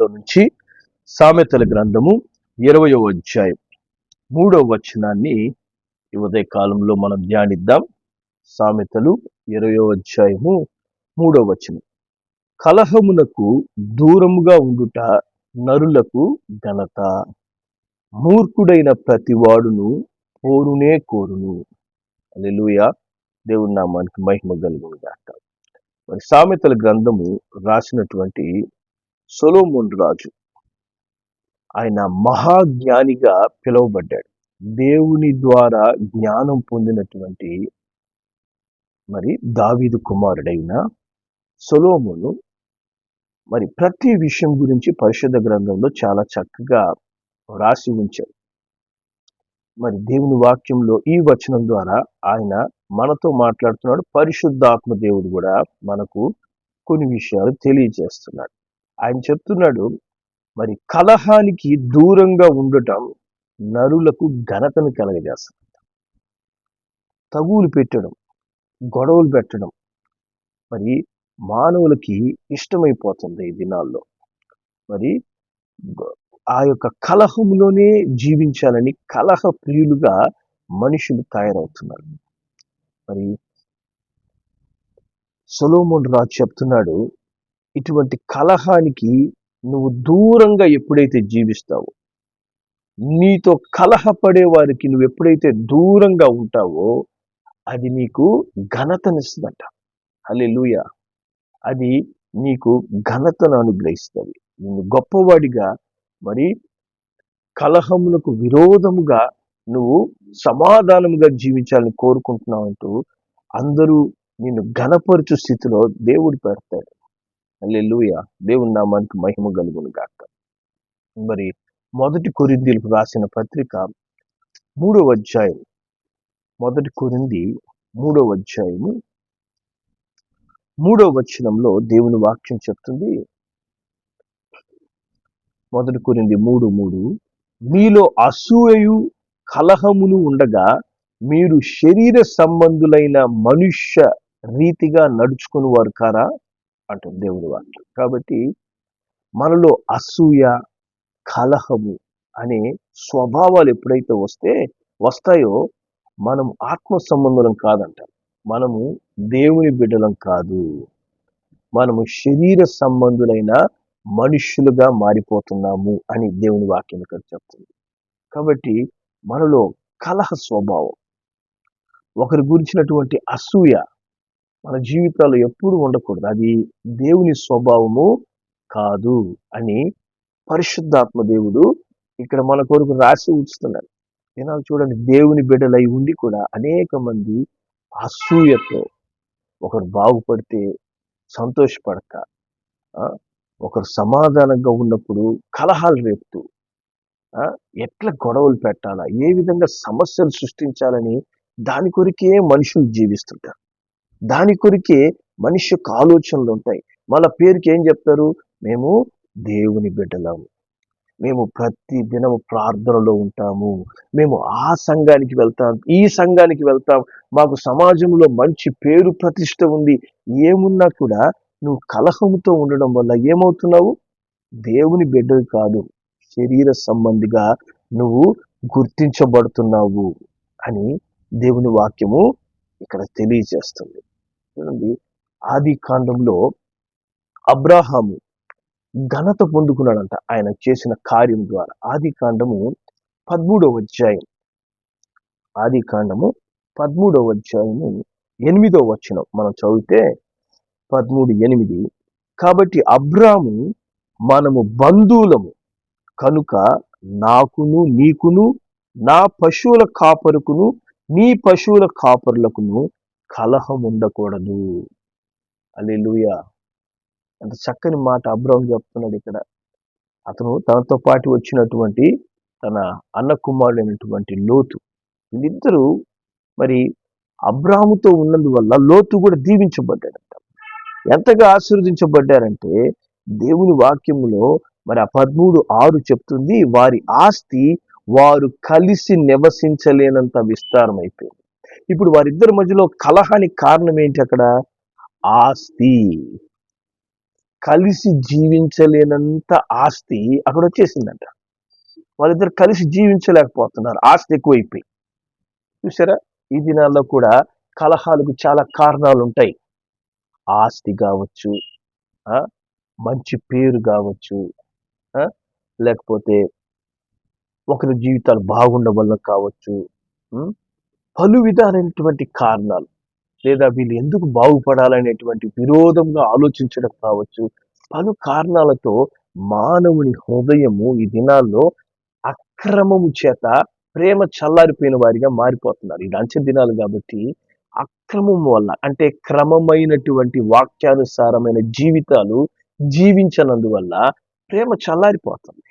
గ్రంథంలో నుంచి సామెతల గ్రంథము 20వ అధ్యాయం 3వ వచనాన్ని ఈ ఉదయ కాలంలో మనం ధ్యానిద్దాం. సామెతలు 20వ అధ్యాయము 3వ వచనం. కలహమునకు దూరముగా ఉండుట నరులకు ఘనత, మూర్ఖుడైన ప్రతివాడును పోరునే కోరును. హల్లెలూయా. దేవుని నామానికి మహిమ కలుగును గాక. మరి సామెతల గ్రంథము రాసినటువంటి సొలొమోను రాజు, ఆయన మహాజ్ఞానిగా పిలువబడ్డాడు. దేవుని ద్వారా జ్ఞానం పొందినటువంటి మరి దావీదు కుమారుడైన సొలొమోను మరి ప్రతి విషయం గురించి పరిశుద్ధ గ్రంథంలో చాలా చక్కగా రాసి ఉంచాడు. మరి దేవుని వాక్యంలో ఈ వచనం ద్వారా ఆయన మనతో మాట్లాడుతున్నాడు. పరిశుద్ధాత్మ దేవుడు కూడా మనకు కొన్ని విషయాలు తెలియజేస్తున్నాడు. ఆయన చెప్తున్నాడు, మరి కలహానికి దూరంగా ఉండటం నరులకు ఘనతను కలగజేస్తుంది. తగువులు పెట్టడం, గొడవలు పెట్టడం మరి మానవులకి ఇష్టమైపోతుంది ఈ దినాల్లో. మరి ఆ యొక్క కలహంలోనే జీవించాలని కలహ ప్రియులుగా మనుషులు తయారవుతున్నారు. మరి సొలొమోను రాజు చెప్తున్నాడు, ఇటువంటి కలహానికి నువ్వు దూరంగా ఎప్పుడైతే జీవిస్తావో, నీతో కలహపడే వారికి నువ్వు ఎప్పుడైతే దూరంగా ఉంటావో అది నీకు ఘనతనిస్తుందంట. హల్లెలూయా. అది నీకు ఘనతను అనుగ్రహిస్తుంది. నిన్ను గొప్పవాడిగా, మరి కలహములకు విరోధముగా నువ్వు సమాధానముగా జీవించాలని కోరుకుంటున్నావంటూ అందరూ నిన్ను ఘనపరచు స్థితిలో దేవుడు పెడతాడు. హల్లెలూయా. దేవుని నామానికి మహిమ కలుగును గాక. మరి 1 కొరింథీయులకు రాసిన పత్రిక 3వ అధ్యాయం, 1 కొరింథీ 3వ అధ్యాయము 3వ వచనంలో దేవుని వాక్యం చెప్తుంది. 1 కొరింథీ 3:3, మీలో అసూయయు కలహమును ఉండగా మీరు శరీర సంబంధులైన మనుష్య రీతిగా నడుచుకుని వారు కారా అంటుంది దేవుని వాక్యం. కాబట్టి మనలో అసూయ, కలహము అనే స్వభావాలు ఎప్పుడైతే వస్తాయో మనం ఆత్మ సంబంధులం కాదంట. మనము దేవుని బిడ్డలం కాదు, మనము శరీర సంబంధులైన మనుష్యులుగా మారిపోతున్నాము అని దేవుని వాక్యం ఇక్కడ చెప్తుంది. కాబట్టి మనలో కలహ స్వభావం, ఒకరి గురించినటువంటి అసూయ మన జీవితాల్లో ఎప్పుడు ఉండకూడదు. అది దేవుని స్వభావము కాదు అని పరిశుద్ధాత్మ దేవుడు ఇక్కడ మన కొరకు రాసి ఉంచుతున్నాడు. ఈనాడు చూడండి, దేవుని బిడ్డలై ఉండి కూడా అనేక మంది అసూయతో ఒకరు బాగుపడితే సంతోషపడక, ఒకరు సమాధానంగా ఉన్నప్పుడు కలహాలు రేపుతూ, ఎట్లా గొడవలు పెట్టాలా, ఏ విధంగా సమస్యలు సృష్టించాలని దాని కొరికే మనుషులు జీవిస్తుంటారు. దాని కొరికే మనిషి యొక్క ఆలోచనలు ఉంటాయి. మన పేరుకి ఏం చెప్తారు? మేము దేవుని బిడ్డలము, మేము ప్రతి దినము ప్రార్థనలో ఉంటాము, మేము ఆ సంఘానికి వెళ్తాం, ఈ సంఘానికి వెళ్తాం, మాకు సమాజంలో మంచి పేరు ప్రతిష్ట ఉంది. ఏమున్నా కూడా నువ్వు కలహంతో ఉండడం వల్ల ఏమవుతున్నావు? దేవుని బిడ్డవి కాదు, శరీర సంబంధిగా నువ్వు గుర్తించబడుతున్నావు అని దేవుని వాక్యము ఇక్కడ తెలియజేస్తుంది. చూడండి, ఆది కాండంలో అబ్రాహాము ఘనత పొందుకున్నాడంట ఆయన చేసిన కార్యం ద్వారా. ఆది కాండము 13వ అధ్యాయం, ఆది కాండము 13వ అధ్యాయము 8వ వచనం మనం చదివితే 13:8, కాబట్టి అబ్రాము మనము బంధువులము కనుక నాకును నీకును నా పశువుల కాపరుకును నీ పశువుల కాపరులకును కలహం ఉండకూడదు. హల్లెలూయా. అంత చక్కని మాట అబ్రాము చెప్తున్నాడు ఇక్కడ. అతను తనతో పాటు వచ్చినటువంటి తన అన్న కుమారుడైనటువంటి లోతు, వీళ్ళిద్దరూ మరి అబ్రాముతో ఉన్నందువల్ల లోతు కూడా దీవించబడ్డాడంట. ఎంతగా ఆశీర్వదించబడ్డారంటే దేవుని వాక్యములో మరి ఆ 13:6 చెప్తుంది, వారి ఆస్తి వారు కలిసి నివసించలేనంత విస్తారం అయిపోయింది. ఇప్పుడు వారిద్దరి మధ్యలో కలహానికి కారణం ఏంటి? అక్కడ ఆస్తి. కలిసి జీవించలేనంత ఆస్తి అక్కడ వచ్చేసిందంట. వాళ్ళిద్దరు కలిసి జీవించలేకపోతున్నారు, ఆస్తి ఎక్కువైపోయి. చూసారా, ఈ దినాల్లో కూడా కలహాలకు చాలా కారణాలు ఉంటాయి. ఆస్తి కావచ్చు, ఆ, మంచి పేరు కావచ్చు, ఆ, లేకపోతే ఒకరి జీవితాలు బాగుండడం కావచ్చు, ఉం? పలు విధాలైనటువంటి కారణాలు, లేదా వీళ్ళు ఎందుకు బాగుపడాలనేటువంటి విరోధంగా ఆలోచించడం కావచ్చు. పలు కారణాలతో మానవుని హృదయము ఈ దినాల్లో అక్రమము చేత ప్రేమ చల్లారిపోయిన వారిగా మారిపోతున్నారు. ఇది అంచె దినాలు కాబట్టి అక్రమం వల్ల, అంటే క్రమమైనటువంటి వాక్యానుసారమైన జీవితాలు జీవించనందువల్ల ప్రేమ చల్లారిపోతుంది.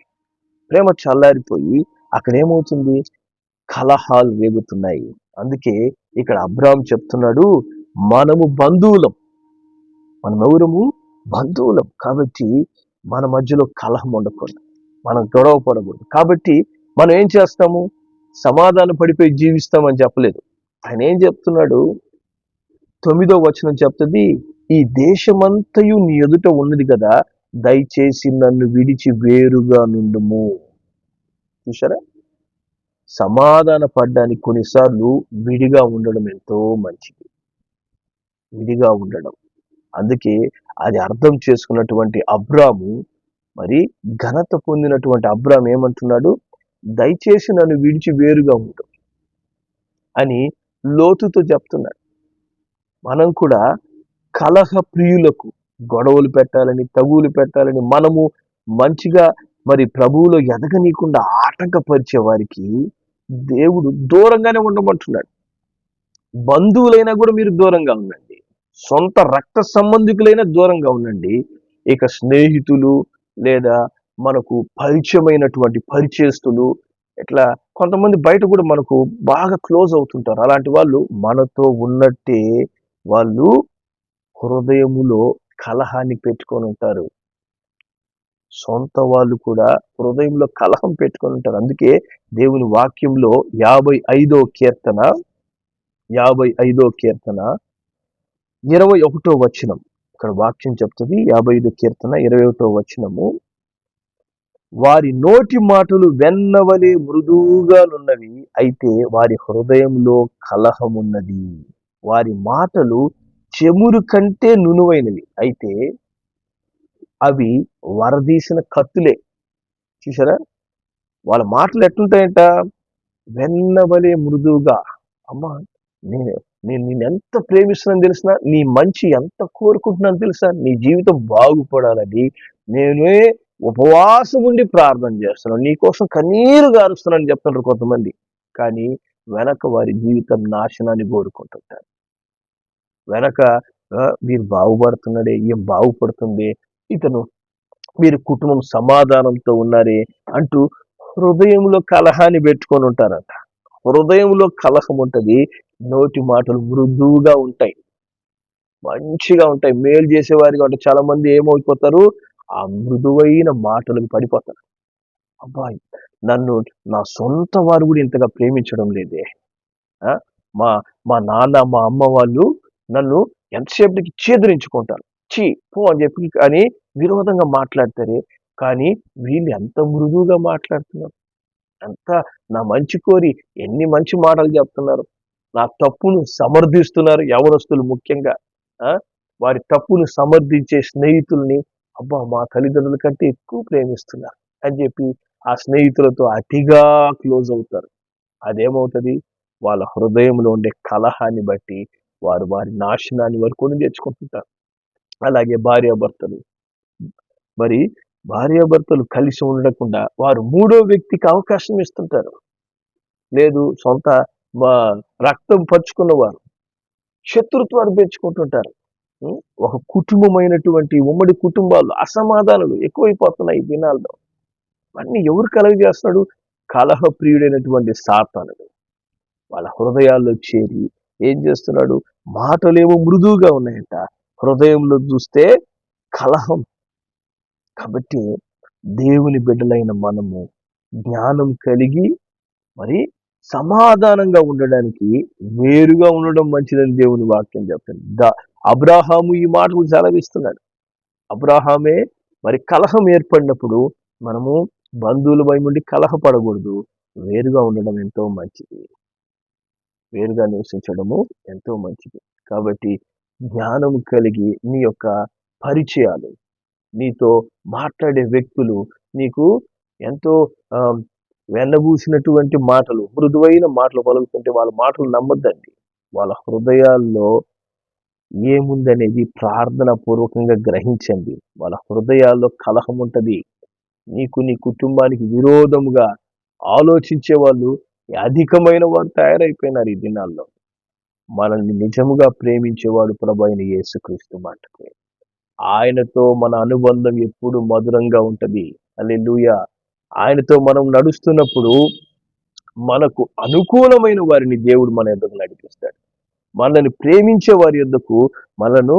ప్రేమ చల్లారిపోయి అక్కడ ఏమవుతుంది, కలహాలు రేగుతున్నాయి. అందుకే ఇక్కడ అబ్రాహాం చెప్తున్నాడు, మనము బంధువులం, మనం ఎవరము, బంధువులం. కాబట్టి మన మధ్యలో కలహం ఉండకూడదు, మనం గొడవ పడకూడదు. కాబట్టి మనం ఏం చేస్తాము, సమాధాన పడిపోయి జీవిస్తామని చెప్పలేదు. ఆయన ఏం చెప్తున్నాడు, 9వ వచనం చెప్తుంది, ఈ దేశమంతయు నీ ఎదుట ఉన్నది కదా, దయచేసి నన్ను విడిచి వేరుగా నుండుము. చూసారా, సమాధాన పడ్డానికి కొన్నిసార్లు విడిగా ఉండడం ఎంతో మంచిది, విడిగా ఉండడం. అందుకే అది అర్థం చేసుకున్నటువంటి అబ్రాము, మరి ఘనత పొందినటువంటి అబ్రాము ఏమంటున్నాడు, దయచేసి నన్ను విడిచి వేరుగా ఉండు అని లోతుతో చెప్తున్నాడు. మనం కూడా కలహ ప్రియులకు గొడవలు పెట్టాలని, తగులు పెట్టాలని, మనము మంచిగా మరి ప్రభువులో ఎదగనీయకుండా ఆటంకపరిచే వారికి దేవుడు దూరంగానే ఉండమంటున్నాడు. బంధువులైనా కూడా మీరు దూరంగా ఉండండి, సొంత రక్త సంబంధికులైనా దూరంగా ఉండండి. ఇక స్నేహితులు లేదా మనకు పరిచయమైనటువంటి పరిచయస్తులు, ఇట్లా కొంతమంది బయట కూడా మనకు బాగా క్లోజ్ అవుతుంటారు. అలాంటి వాళ్ళు మనతో ఉన్నట్టే వాళ్ళు హృదయములో కలహాన్ని పెట్టుకొని ఉంటారు. సొంత వాళ్ళు కూడా హృదయంలో కలహం పెట్టుకొని ఉంటారు. అందుకే దేవుని వాక్యంలో 55వ కీర్తన 21వ వచనం, ఇక్కడ వాక్యం చెప్తుంది, 55 కీర్తన 21వ వచనము, వారి నోటి మాటలు వెన్నవలే మృదువుగానున్నవి, అయితే వారి హృదయంలో కలహమున్నది. వారి మాటలు చెమురు కంటే నునువైనవి, అయితే అవి వరదీసిన కత్తులే. చూసారా, వాళ్ళ మాటలు ఎట్లుంటాయంట, వెన్నవలే మృదువుగా. అమ్మా, నేను నేను నేను ఎంత ప్రేమిస్తున్నాను తెలిసిన, నీ మంచి ఎంత కోరుకుంటున్నాను తెలుసా, నీ జీవితం బాగుపడాలని నేనే ఉపవాసం ఉండి ప్రార్థన చేస్తున్నాను, నీకోసం కన్నీరు గారుస్తున్నాను చెప్తున్నారు కొంతమంది. కానీ వెనక వారి జీవితం నాశనాన్ని కోరుకుంటుంటారు. వెనక మీరు బాగుపడుతున్నాడే, ఏం బాగుపడుతుంది, ఇతను మీరు కుటుంబం సమాధానంతో ఉన్నారే అంటూ హృదయంలో కలహాన్ని పెట్టుకొని ఉంటారంట. హృదయంలో కలహం ఉంటుంది, నోటి మాటలు మృదువుగా ఉంటాయి, మంచిగా ఉంటాయి, మేలు చేసేవారిగా ఉంటాయి. చాలా మంది ఏమైపోతారు, ఆ మృదువైన మాటలకు పడిపోతారు. అబ్బాయి, నన్ను నా సొంత వారు కూడా ఇంతగా ప్రేమించడం లేదే, మా మా నాన్న మా అమ్మ వాళ్ళు నన్ను ఎంతసేపటికి చేదరించుకుంటారు, చీ పో అని చెప్పి అని విరోధంగా మాట్లాడతారే. కానీ వీళ్ళు ఎంత మృదువుగా మాట్లాడుతున్నారు, ఎంత నా మంచి కోరి ఎన్ని మంచి మాటలు చెప్తున్నారు, నా తప్పును సమర్థిస్తున్నారు. యవనస్తులు ముఖ్యంగా వారి తప్పును సమర్థించే స్నేహితుల్ని, అబ్బా మా తల్లిదండ్రుల కంటే ఎక్కువ ప్రేమిస్తున్నారు అని చెప్పి ఆ స్నేహితులతో అతిగా క్లోజ్ అవుతారు. అదేమవుతుంది, వాళ్ళ హృదయంలో ఉండే కలహాన్ని బట్టి వారు వారి నాశనాన్ని వారు కొని తెచ్చుకుంటుంటారు. అలాగే భార్యాభర్తలు, మరి భార్యాభర్తలు కలిసి ఉండకుండా వారు మూడో వ్యక్తికి అవకాశం ఇస్తుంటారు. లేదు, సొంత రక్తం పంచుకున్నవారు శత్రుత్వాన్ని పెంచుకుంటుంటారు. ఒక కుటుంబమైనటువంటి ఉమ్మడి కుటుంబాలు అసమాధానాలు ఎక్కువైపోతున్నాయి ఈ దినాల్లో. అన్ని ఎవరు కలుగజేస్తున్నాడు, కలహ ప్రియుడైనటువంటి సాతానుడు వాళ్ళ హృదయాల్లో చేరి ఏం చేస్తున్నాడు, మాటలేమో మృదువుగా ఉన్నాయంట, హృదయంలో చూస్తే కలహం. కాబట్టి దేవుని బిడ్డలైన మనము జ్ఞానం కలిగి మరి సమాధానంగా ఉండడానికి వేరుగా ఉండడం మంచిదని దేవుని వాక్యం చెప్తుంది. అబ్రాహాము ఈ మాటలు సెలవిస్తున్నాడు. అబ్రహామే మరి కలహం ఏర్పడినప్పుడు మనము బంధువుల ఉండి కలహపడకూడదు. వేరుగా ఉండడం ఎంతో మంచిది. వేరుగా నివసించడము ఎంతో మంచిది. కాబట్టి జ్ఞానం కలిగి నీ యొక్క పరిచయాలు, నీతో మాట్లాడే వ్యక్తులు నీకు ఎంతో వెన్నబూసినటువంటి మాటలు, మృదువైన మాటలు పలుకుతుంటే వాళ్ళ మాటలు నమ్మొద్దండి. వాళ్ళ హృదయాల్లో ఏముందనేది ప్రార్థన పూర్వకంగా గ్రహించండి. వాళ్ళ హృదయాల్లో కలహం ఉంటది. నీకు నీ కుటుంబానికి విరోధముగా ఆలోచించే వాళ్ళు అధికమైన వారు తయారైపోయినారు ఈ దినాల్లో. మనల్ని నిజముగా ప్రేమించేవాడు ప్రభు అయిన యేసుక్రీస్తు మాటకు. ఆయనతో మన అనుబంధం ఎప్పుడు మధురంగా ఉంటది. హల్లెలూయా. ఆయనతో మనం నడుస్తున్నప్పుడు మనకు అనుకూలమైన వారిని దేవుడు మన యొద్దకు నడిపిస్తాడు. మనల్ని ప్రేమించే వారి యొద్దకు మనను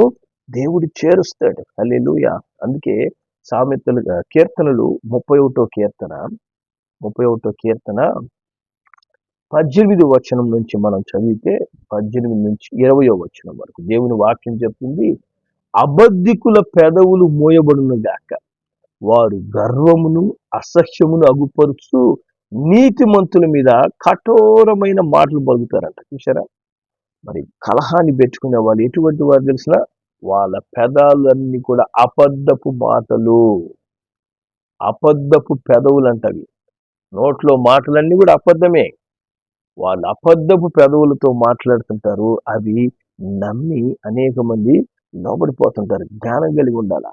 దేవుడు చేరుస్తాడు. హల్లెలూయా. అందుకే సామెతలు కీర్తనలు 31వ కీర్తన 18 వచనం నుంచి మనం చదివితే 18 నుంచి 20వ వచనం వరకు దేవుని వాక్యం చెప్తుంది. అబద్ధికుల పెదవులు మోయబడును గాక, వారు గర్వమును అసహ్యమును అగుపరుచు నీతిమంతుల మీద కఠోరమైన మాటలు పలుకుతారంట. చూసారా? మరి కలహాన్ని పెట్టుకునే వాళ్ళు ఎటువంటి వారు తెలిసిన? వాళ్ళ పెదాలన్నీ కూడా అబద్ధపు మాటలు, అబద్ధపు పెదవులు అంటవి. నోట్లో మాటలన్నీ కూడా అబద్ధమే. వాళ్ళు అబద్ధపు పెదవులతో మాట్లాడుతుంటారు. అవి నమ్మి అనేక మంది లోబడిపోతుంటారు. జ్ఞానం కలిగి ఉండాల.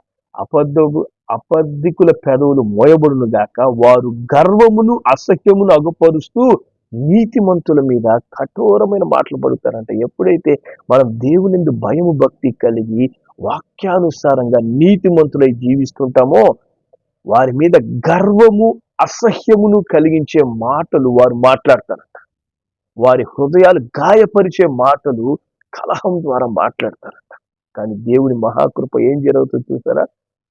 అబద్ధికుల పెదవులు మోయబడును గాక, వారు గర్వమును అసహ్యమును అగుపరుస్తూ నీతిమంతుల మీద కఠోరమైన మాటలు పడుతారంట. ఎప్పుడైతే మనం దేవునిందు భయము భక్తి కలిగి వాక్యానుసారంగా నీతిమంతులై జీవిస్తుంటామో వారి మీద గర్వము అసహ్యమును కలిగించే మాటలు వారు మాట్లాడతారంట. వారి హృదయాలు గాయపరిచే మాటలు కలహం ద్వారా మాట్లాడతారంట. కానీ దేవుని మహాకృప ఏం జరుగుతుందో చూసారా?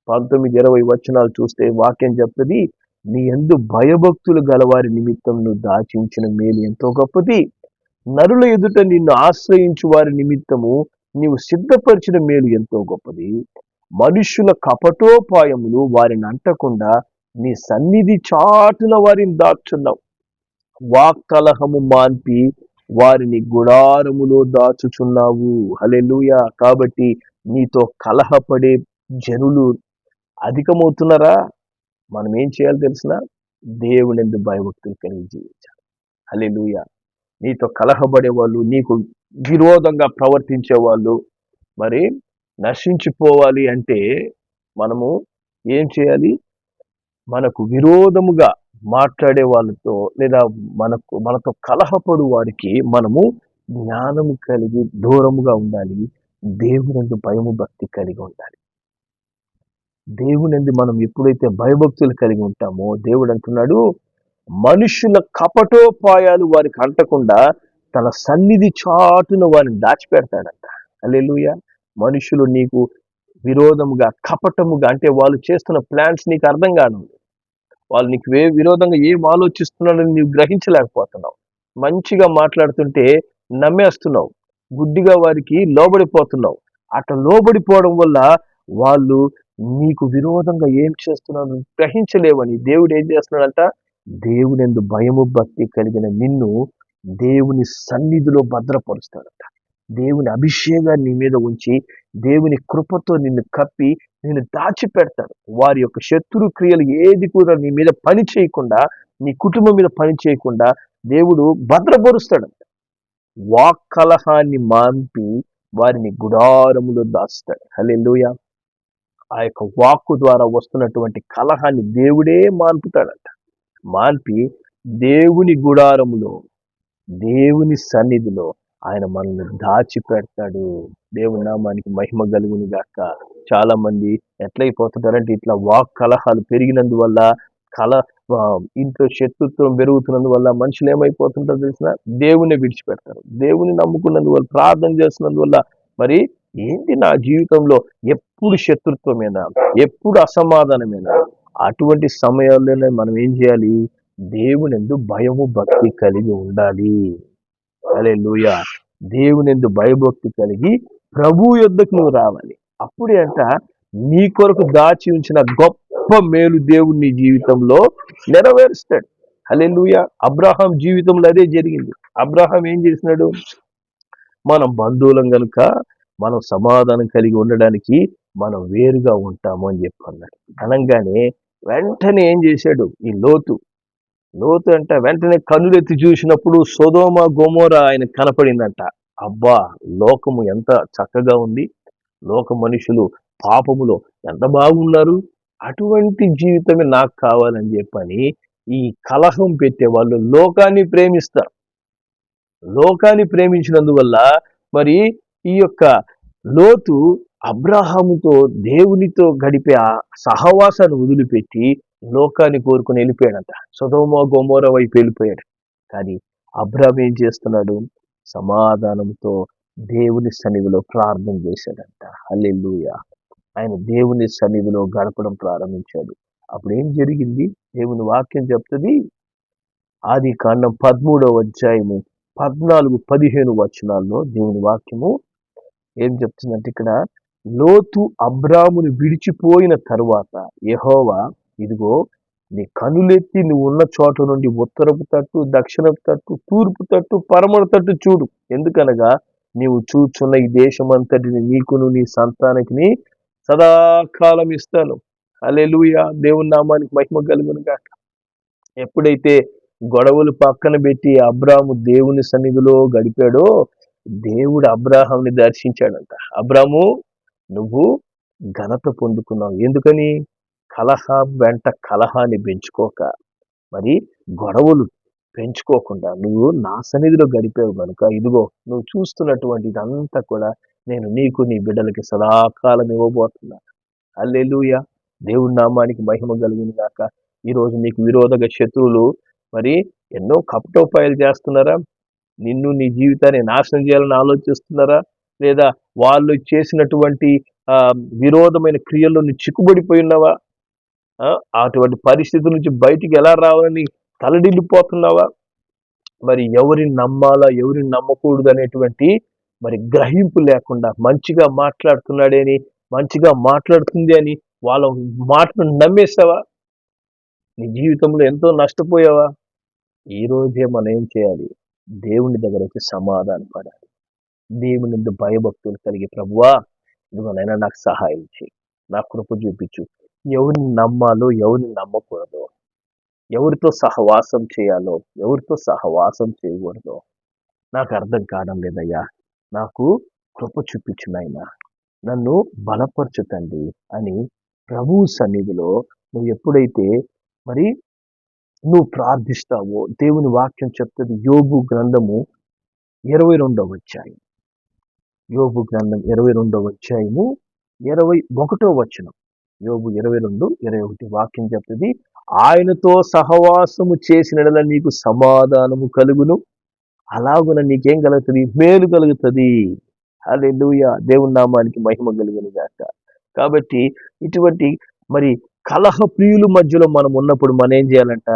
19-20 వచనాలు చూస్తే వాక్యం చెప్తుంది, నీ యందు భయభక్తులు గలవారి నిమిత్తం నువ్వు దాచించిన మేలు ఎంతో గొప్పది. నరుల ఎదుట నిన్ను ఆశ్రయించు వారి నిమిత్తము నీవు సిద్ధపరిచిన మేలు ఎంతో గొప్పది. మనుష్యుల కపటోపాయములు వారిని అంటకుండా నీ సన్నిధి చాటున వారిని దాచున్నావు. వాక్కలహము మాన్పి వారిని గుడారములో దాచుచున్నావు. హల్లెలూయా. కాబట్టి నీతో కలహపడే జనులు అధికమవుతున్నారా? మనం ఏం చేయాలి తెలిసిన? దేవునియందు భయభక్తులు కలిగి జీవించాలి. హల్లెలూయా. నీతో కలహపడే వాళ్ళు, నీకు విరోధంగా ప్రవర్తించే వాళ్ళు మరి నశించిపోవాలి అంటే మనము ఏం చేయాలి? మనకు విరోధముగా మాట్లాడే వాళ్ళతో లేదా మనతో కలహపడు వారికి మనము జ్ఞానము కలిగి దూరముగా ఉండాలి. దేవునియందు భయము భక్తి కలిగి ఉండాలి. దేవునియందు మనం ఎప్పుడైతే భయభక్తులు కలిగి ఉంటామో దేవుడు అంటున్నాడు, మనుషుల కపటోపాయాలు వారికి అంటకుండా తన సన్నిధి చాటున వారిని దాచిపెడతాడంట. హల్లెలూయా. మనుషులు నీకు విరోధముగా కపటముగా అంటే వాళ్ళు చేస్తున్న ప్లాన్స్ నీకు అర్థం కాదు. వాళ్ళు నీకు విరోధంగా ఏం ఆలోచిస్తున్నారని నీవు గ్రహించలేకపోతున్నావు. మంచిగా మాట్లాడుతుంటే నమ్మేస్తున్నావు. గుడ్డిగా వారికి లోబడిపోతున్నావు. అట్లా లోబడిపోవడం వల్ల వాళ్ళు నీకు విరోధంగా ఏం చేస్తున్నారో గ్రహించలేవని దేవుడు ఏం చేస్తున్నాడంట? దేవునియందు భయము భక్తి కలిగిన నిన్ను దేవుని సన్నిధిలో భద్రపరుస్తాడంట. దేవుని అభిషేకాన్ని నీ మీద ఉంచి దేవుని కృపతో నిన్ను కప్పి నిన్ను దాచిపెడతాడు. వారి యొక్క శత్రు క్రియలు ఏది కూడా నీ మీద పని చేయకుండా, నీ కుటుంబం మీద పని చేయకుండా దేవుడు భద్రపరుస్తాడంట. వాక్కలహాన్ని మాన్పి వారిని గుడారములో దాస్తాడు. హల్లెలూయా. ఆ యొక్క వాక్కు ద్వారా వస్తున్నటువంటి కలహాన్ని దేవుడే మాన్పుతాడంట. మాన్పి దేవుని గుడారములో, దేవుని సన్నిధిలో ఆయన మనల్ని దాచిపెడతాడు. దేవుని నామానికి మహిమ కలుగును గాక. చాలా మంది ఎట్లయిపోతుంటారంటే ఇట్లా వాక్ కలహాలు పెరిగినందువల్ల ఇంట్లో శత్రుత్వం పెరుగుతున్నందువల్ల మనుషులు ఏమైపోతుంటారో తెలిసిన? దేవుని విడిచిపెడతారు. దేవుని నమ్ముకున్నందువల్ల, ప్రార్థన చేస్తున్నందువల్ల మరి ఏంటి నా జీవితంలో ఎప్పుడు శత్రుత్వమేనా, ఎప్పుడు అసమాధానమేనా? అటువంటి సమయాల్లోనే మనం ఏం చేయాలి? దేవునియందు భయము భక్తి కలిగి ఉండాలి. హల్లెలూయా. దేవునియందు భయభక్తి కలిగి ప్రభు యొద్దకు నువ్వు రావాలి. అప్పుడే అంట నీ కొరకు దాచి ఉంచిన గొప్ప మేలు దేవుడు నీ జీవితంలో నెరవేరుస్తాడు. హల్లెలూయా. అబ్రహాం జీవితంలో అదే జరిగింది. అబ్రహాం ఏం చేసినాడు? మనం బంధువులం గనుక మనం సమాధానం కలిగి ఉండడానికి మనం వేరుగా ఉంటాము అని చెప్పి అన్నాడు. అనగానే వెంటనే ఏం చేశాడు ఈ లోతు? లోతు అంటే వెంటనే కన్నులెత్తి చూసినప్పుడు సొదొమ గొమొర ఆయన కనపడిందంట. అబ్బా, లోకము ఎంత చక్కగా ఉంది, లోక మనుషులు పాపములో ఎంత బాగున్నారు, అటువంటి జీవితమే నాకు కావాలని చెప్పని ఈ కలహం పెట్టే వాళ్ళు లోకాన్ని ప్రేమిస్తారు. లోకాన్ని ప్రేమించినందువల్ల మరి ఈ యొక్క లోతు అబ్రహాముతో దేవునితో గడిపే ఆ సహవాసాన్ని వదిలిపెట్టి లోకాన్ని కోరుకుని వెళ్ళిపోయాడంట. సొదొమ గొమొర వైపు వెళ్ళిపోయాడు. కానీ అబ్రహాం ఏం చేస్తున్నాడు? సమాధానంతో దేవుని సన్నిధిలో ప్రార్థన చేశాడంట. హల్లెలూయా. ఆయన దేవుని సన్నిధిలో గడపడం ప్రారంభించాడు. అప్పుడు ఏం జరిగింది? దేవుని వాక్యం చెప్తుంది. ఆది కాండం 13వ అధ్యాయము 14-15 వచనాల్లో దేవుని వాక్యము ఏం చెప్తుందంటే, ఇక్కడ లోతు అబ్రామును విడిచిపోయిన తరువాత యెహోవా, ఇదిగో నీ కనులెత్తి నువ్వు ఉన్న చోట నుండి ఉత్తరపు తట్టు, దక్షిణపు తట్టు, తూర్పు తట్టు, పడమర తట్టు చూడు. ఎందుకనగా నీవు చూచున్న ఈ దేశమంతటిని నీకును నీ సంతానానికి సదాకాలం ఇస్తాను. హల్లెలూయా. దేవుని నామానికి మహిమ కలుగును గాక. ఎప్పుడైతే గొడవలు పక్కన పెట్టి అబ్రాము దేవుని సన్నిధిలో గడిపాడో దేవుడు అబ్రాహాంని దర్శించాడంట. అబ్రాము, నువ్వు ఘనత పొందుకున్నావు. ఎందుకని? కలహం వెంట కలహాన్ని పెంచుకోక, మరి గొడవలు పెంచుకోకుండా నువ్వు నా సన్నిధిలో గడిపావు కనుక ఇదిగో నువ్వు చూస్తున్నటువంటి ఇదంతా కూడా నేను నీకు నీ బిడ్డలకి సదాకాలం ఇవ్వబోతున్నా. హల్లెలూయా. దేవుడి నామానికి మహిమ కలుగును గాక. ఈరోజు నీకు విరోధక శత్రువులు మరి ఎన్నో కపటోపాయాలు చేస్తున్నారా? నిన్ను నీ జీవితాన్ని నాశనం చేయాలని ఆలోచిస్తున్నారా? లేదా వాళ్ళు చేసినటువంటి విరోధమైన క్రియల్లో నువ్వు చిక్కుబడిపోయి ఉన్నావా? అటువంటి పరిస్థితుల నుంచి బయటికి ఎలా రావాలని తలడిల్లిపోతున్నావా? మరి ఎవరిని నమ్మాలా, ఎవరిని నమ్మకూడదు అనేటువంటి మరి గ్రహింపు లేకుండా మంచిగా మాట్లాడుతున్నాడని, మంచిగా మాట్లాడుతుంది అని వాళ్ళ మాటను నమ్మేసావా? నీ జీవితంలో ఎంతో నష్టపోయావా? ఈ రోజే మనం ఏం చేయాలి? దేవుని దగ్గర వచ్చి సమాధాన పడాలి. దేవుని నుండి భయభక్తులు కలిగి, ప్రభువా ఇదిగోనైనా నాకు సహాయం చేయి, నా కృప చూపించు. ఎవరిని నమ్మాలో, ఎవరిని నమ్మకూడదో, ఎవరితో సహవాసం చేయాలో, ఎవరితో సహవాసం చేయకూడదో నాకు అర్థం కావడం లేదయ్యా. నాకు కృప చూపించు నాయనా, నన్ను బలపరచు తండ్రి అని ప్రభువు సన్నిధిలో నువ్వు ఎప్పుడైతే మరి నువ్వు ప్రార్థిస్తావో దేవుని వాక్యం చెప్తుంది. యోబు గ్రంథము 22వ అధ్యాయం, యోబు గ్రంథం 22వ అధ్యాయము 21వ వచనం. యోబు 22:21 వాక్యం చెప్తుంది, ఆయనతో సహవాసము చేసిన యెడల నీకు సమాధానము కలుగును, అలాగున నీకేం కలుగుతుంది? మేలు కలుగుతుంది. హల్లెలూయా. దేవుని నామానికి మహిమ కలుగును గాక. కాబట్టి ఇటువంటి మరి కలహ ప్రియుల మధ్యలో మనం ఉన్నప్పుడు మనం ఏం చేయాలంట?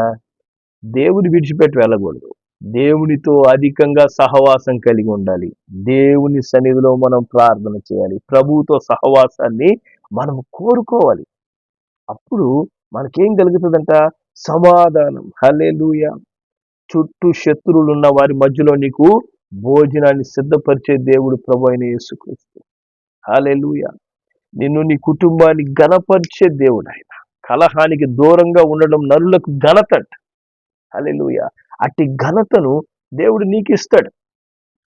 దేవుని విడిచిపెట్టి వెళ్ళకూడదు. దేవునితో అధికంగా సహవాసం కలిగి ఉండాలి. దేవుని సన్నిధిలో మనం ప్రార్థన చేయాలి. ప్రభువుతో సహవాసాన్ని మనం కోరుకోవాలి. అప్పుడు మనకేం కలుగుతుందంట? సమాధానం. హల్లెలూయా. చుట్టూ శత్రువులు ఉన్న వారి మధ్యలో నీకు భోజనాన్ని సిద్ధపరిచే దేవుడు ప్రభు అయిన యేసుక్రీస్తు. హల్లెలూయా. నిన్ను నీ కుటుంబాన్ని ఘనపరిచే దేవుడు ఆయన. కలహానికి దూరంగా ఉండడం నరులకు ఘనత అంట. హల్లెలూయా. అట్టి ఘనతను దేవుడు నీకు ఇస్తాడు.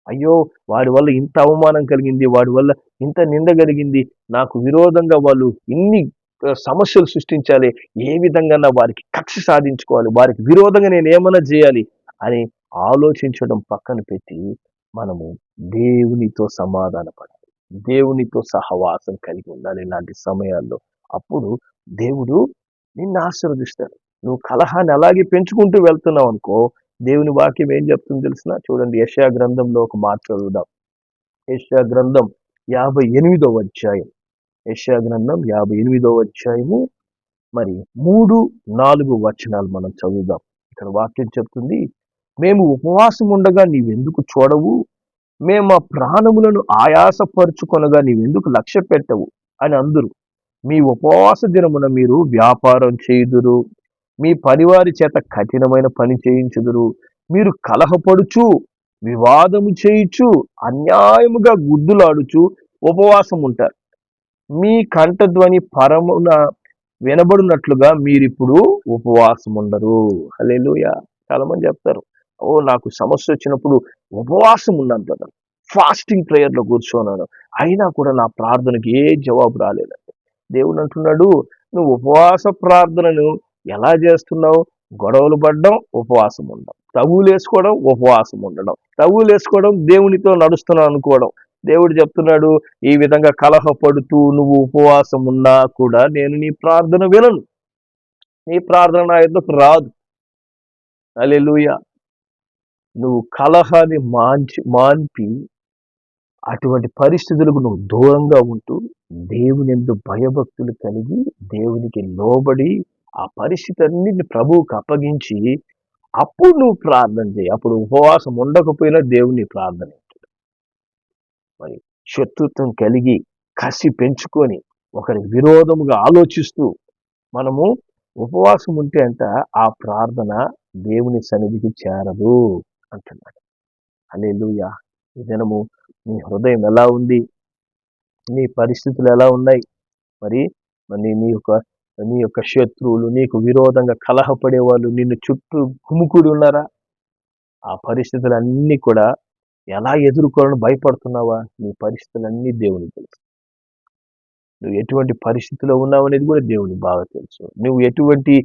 అయ్యో, వాడి వల్ల ఇంత అవమానం కలిగింది, వాడి వల్ల ఇంత నింద కలిగింది, నాకు విరోధంగా వాళ్ళు ఇన్ని సమస్యలు సృష్టించాలి, ఏ విధంగా వారికి కక్ష సాధించుకోవాలి, వారికి విరోధంగా నేను ఏమైనా చేయాలి అని ఆలోచించడం పక్కన పెట్టి మనము దేవునితో సమాధాన పడాలి, దేవునితో సహవాసం కలిగి ఉండాలి ఇలాంటి సమయాల్లో. అప్పుడు దేవుడు నిన్ను ఆశీర్వదిస్తాడు. నువ్వు కలహాన్ని అలాగే పెంచుకుంటూ వెళ్తున్నావు అనుకో, దేవుని వాక్యం ఏం చెప్తుందో తెలిసిన? చూడండి, యెషయా గ్రంథంలో ఒక మాట చదువుదాం. యెషయా గ్రంథం 58వ అధ్యాయం, యెషయా గ్రంథం 58వ అధ్యాయము మరి 3-4 వచనాలు మనం చదువుదాం. ఇక్కడ వాక్యం చెప్తుంది, మేము ఉపవాసం ఉండగా నీవెందుకు చూడవు, మేము మా ప్రాణములను ఆయాసపరుచుకొనగా నీవెందుకు లక్ష్య పెట్టవు అని అందరు. మీ ఉపవాస దినమున మీరు వ్యాపారం చేయుదురు, మీ పనివారి చేత కఠినమైన పని చేయించుదురు, మీరు కలహపడుచు వివాదము చేయుచు అన్యాయముగా గుద్దులాడుచు ఉపవాసం ఉంటారు. మీ కంఠధ్వని పరమున వినబడినట్లుగా మీరిప్పుడు ఉపవాసం ఉండరు. హల్లెలూయా. చాలా మంది చెప్తారు, ఓ నాకు సమస్య వచ్చినప్పుడు ఉపవాసం ఉన్నాను కదా, ఫాస్టింగ్ ప్రేయర్లో కూర్చున్నాను, అయినా కూడా నా ప్రార్థనకి ఏ జవాబు రాలేదండి. దేవుడు అంటున్నాడు, నువ్వు ఉపవాస ప్రార్థనను ఎలా చేస్తున్నావు? గొడవలు పడడం ఉపవాసం ఉండడం, తగులేసుకోవడం ఉపవాసం ఉండడం, తగులేసుకోవడం దేవునితో నడుస్తున్నావు అనుకోవడం. దేవుడు చెప్తున్నాడు, ఈ విధంగా కలహపడుతూ నువ్వు ఉపవాసం ఉన్నా కూడా నేను నీ ప్రార్థన వినను, నీ ప్రార్థన నా యొద్దకు రాదు. హల్లెలూయా. నువ్వు కలహాన్ని మాన్పి అటువంటి పరిస్థితులకు నువ్వు దూరంగా ఉంటూ దేవుని యందు భయభక్తులు కలిగి దేవునికి లోబడి ఆ పరిస్థితి అన్నింటిని ప్రభువుకు అప్పగించి అప్పుడు నువ్వు ప్రార్థన చేయి. అప్పుడు ఉపవాసం ఉండకపోయినా దేవుని ప్రార్థన. మరి శత్రుత్వం కలిగి కసి పెంచుకొని ఒకరి విరోధముగా ఆలోచిస్తూ మనము ఉపవాసం ఉంటే అంట ఆ ప్రార్థన దేవుని సన్నిధికి చేరదు అంటున్నాడు. హల్లెలూయా. ఈ దినము నీ హృదయం ఎలా ఉంది? నీ పరిస్థితులు ఎలా ఉన్నాయి? మరి మరి నీ యొక్క శత్రువులు, నీకు విరోధంగా కలహపడే వాళ్ళు నిన్ను చుట్టూ గుమికూడి ఉన్నారా? ఆ పరిస్థితులన్నీ కూడా ఎలా ఎదుర్కోవాలని భయపడుతున్నావా? నీ పరిస్థితులన్నీ దేవునికి తెలుసు. నువ్వు ఎటువంటి పరిస్థితిలో ఉన్నావు అనేది కూడా దేవునికి బాగా తెలుసు. నువ్వు ఎటువంటి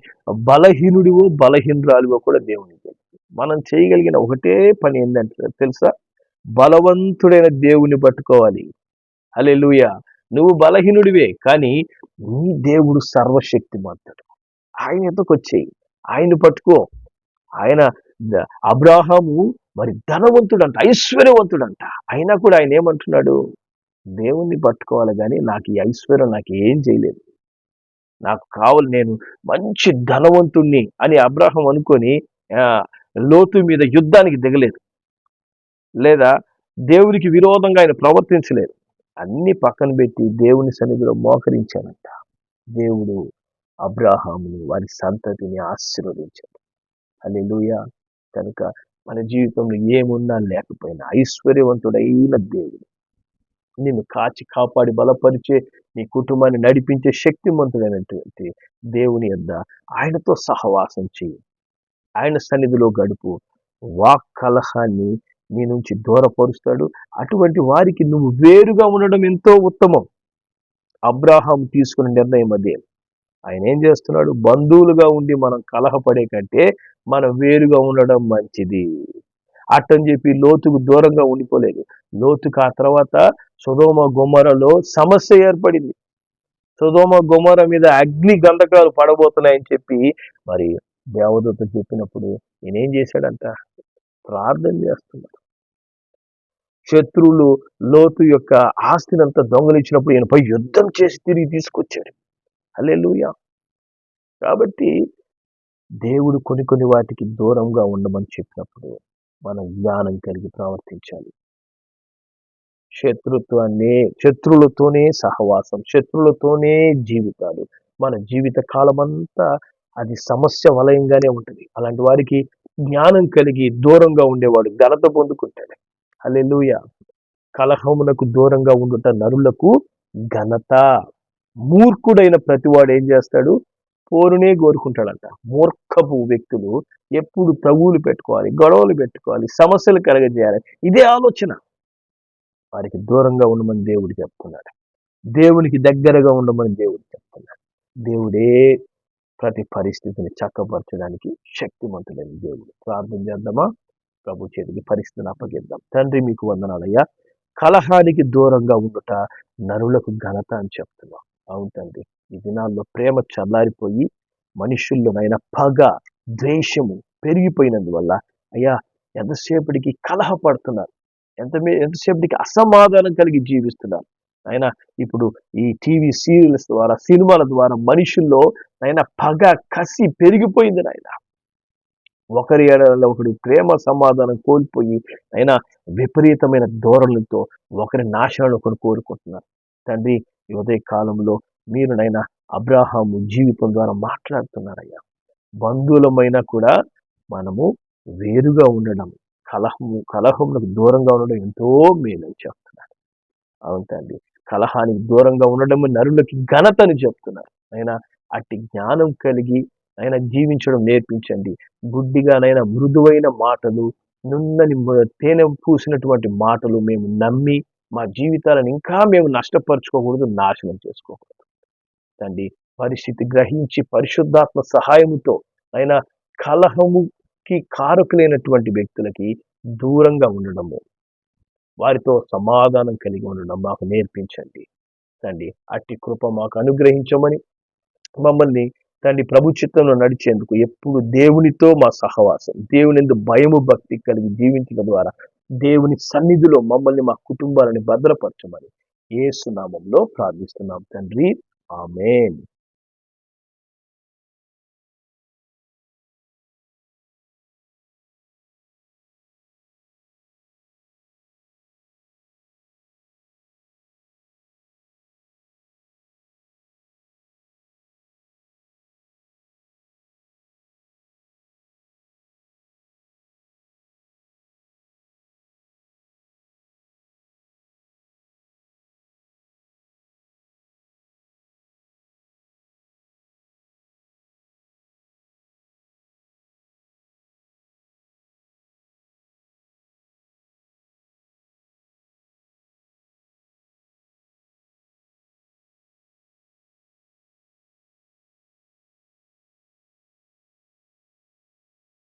బలహీనుడివో బలహీనురాలివో కూడా దేవునికి తెలుసు. మనం చేయగలిగిన ఒకటే పని ఏంటంటే తెలుసా? బలవంతుడైన దేవుని పట్టుకోవాలి. హల్లెలూయా. నువ్వు బలహీనుడివే, కానీ నీ దేవుడు సర్వశక్తిమంతుడు. ఆయన ఎద్దకు వచ్చేయి, ఆయన పట్టుకో. ఆయన అబ్రాహాము మరి ధనవంతుడంట, ఐశ్వర్యవంతుడంట, అయినా కూడా ఆయన ఏమంటున్నాడు? దేవుణ్ణి పట్టుకోవాలి, కానీ నాకు ఈ ఐశ్వర్యం నాకు ఏం చేయలేదు, నాకు కావాలి, నేను మంచి ధనవంతుణ్ణి అని అబ్రాహం అనుకొని లోతు మీద యుద్ధానికి దిగలేదు, లేదా దేవునికి విరోధంగా ఆయన ప్రవర్తించలేదు. అన్ని పక్కన పెట్టి దేవుని సన్నిధిలో మోకరించానంట. దేవుడు అబ్రాహామును వారి సంతతిని ఆశీర్వదించాడు. హల్లెలూయా. కనుక మన జీవితంలో ఏమున్నా లేకపోయినా ఐశ్వర్యవంతుడైన దేవుడు నిన్ను కాచి కాపాడి బలపరిచే, నీ కుటుంబాన్ని నడిపించే శక్తిమంతుడైనటువంటి దేవుని యొద్ద ఆయనతో సహవాసం చేయి, ఆయన సన్నిధిలో గడుపు. వాక్ కలహాన్ని నీ నుంచి దూరపరుస్తాడు. అటువంటి వారికి నువ్వు వేరుగా ఉండడం ఎంతో ఉత్తమం. అబ్రాహాం తీసుకున్న నిర్ణయం అదే. ఆయన ఏం చేస్తున్నాడు? బంధువులుగా ఉండి మనం కలహపడే కంటే మనం వేరుగా ఉండడం మంచిది అట్టని చెప్పి లోతుకు దూరంగా ఉండిపోలేదు. లోతుకు ఆ తర్వాత సొదొమ గొమొరలో సమస్య ఏర్పడింది. సొదొమ గొమొర మీద అగ్ని గంధకాలు పడబోతున్నాయని చెప్పి మరి దేవదూత చెప్పినప్పుడు నేనేం చేశాడంట? ప్రార్థన చేస్తున్నాడు. శత్రువులు లోతు యొక్క ఆస్తిని అంతా దొంగలించినప్పుడు ఈయనపై యుద్ధం చేసి తిరిగి తీసుకొచ్చాడు. హల్లెలూయా. కాబట్టి దేవుడు కొన్ని వాటికి దూరంగా ఉండమని చెప్పినప్పుడు మనం జ్ఞానం కలిగి ప్రవర్తించాలి. శత్రువులతోనే సహవాసం, శత్రువులతోనే జీవితాలు. మన జీవిత కాలమంతా అది సమస్య వలయంగానే ఉంటుంది. అలాంటి వారికి జ్ఞానం కలిగి దూరంగా ఉండేవాడు ఘనత పొందుకుంటాడు. హల్లెలూయా. కలహమునకు దూరంగా ఉండుట నరులకు ఘనత. మూర్ఖుడైన ప్రతివాడు ఏం చేస్తాడు? పోరునే కోరుకుంటాడంట. మూర్ఖపు వ్యక్తులు ఎప్పుడు తగులు పెట్టుకోవాలి, గొడవలు పెట్టుకోవాలి, సమస్యలు కలగజేయాలి, ఇదే ఆలోచన. వారికి దూరంగా ఉండమని దేవుడు చెప్తున్నాడు. దేవునికి దగ్గరగా ఉండమని దేవుడు చెప్తున్నాడు. దేవుడే ప్రతి పరిస్థితిని చక్కపరచడానికి శక్తిమంతుడైన దేవుడు. ప్రార్థన చేద్దామా? ప్రభు చేతికి పరిస్థితిని అప్పగిద్దాం. తండ్రి, మీకు వందనాలయ్యా. కలహానికి దూరంగా ఉండుట నరులకు ఘనత అని చెప్తున్నాం. అవును తండ్రి, ఈ దినాల్లో ప్రేమ చల్లారిపోయి మనుషుల్లోనైనా పగ, ద్వేషము పెరిగిపోయినందువల్ల అయ్యా ఎంతసేపటికి కలహపడుతున్నారు, ఎంతసేపటికి అసమాధానం కలిగి జీవిస్తున్నారు. అయినా ఇప్పుడు ఈ టీవీ సీరియల్స్ ద్వారా, సినిమాల ద్వారా మనుషుల్లో అయినా పగ, కసి పెరిగిపోయింది నాయన. ఒకరి ఎడల ఒకడు ప్రేమ సమాధానం కోల్పోయి అయినా విపరీతమైన ధోరణులతో ఒకరి నాశనాన్ని ఒకరు కోరుకుంటున్నారు. తండ్రి, ఈ ఉదయ కాలంలో మీరు నైనా అబ్రాహాము జీవితం ద్వారా మాట్లాడుతున్నారయ్యా. బంధువులమైనా కూడా మనము వేరుగా ఉండడం, కలహములకు దూరంగా ఉండడం ఎంతో మేలని చెప్తున్నారు. అవును తండ్రి. కలహానికి దూరంగా ఉండడం నరులకి ఘనతని చెప్తున్నారు. అయినా అట్టి జ్ఞానం కలిగి అయినా జీవించడం నేర్పించండి. గుడ్డిగానైనా మృదువైన మాటలు, నున్నని తేనె పూసినటువంటి మాటలు మేము నమ్మి మా జీవితాలను ఇంకా మేము నష్టపరుచుకోకూడదు, నాశనం చేసుకోకూడదు. తండ్రి, పరిస్థితి గ్రహించి పరిశుద్ధాత్మ సహాయముతో అయినా కలహముకి కారకులైనటువంటి వ్యక్తులకి దూరంగా ఉండడము, వారితో సమాధానం కలిగి ఉండడం మాకు నేర్పించండి తండ్రి. అట్టి కృప మాకు అనుగ్రహించమని, మమ్మల్ని తండ్రి ప్రభు చిత్తంలో నడిచేందుకు ఎప్పుడు దేవునితో మా సహవాసం, దేవునిందు భయము భక్తి కలిగి జీవించడం ద్వారా దేవుని సన్నిధిలో మమ్మల్ని మా కుటుంబాలని భద్రపరచమని యేసు నామములో ప్రార్థిస్తున్నాం తండ్రి. ఆమేన్.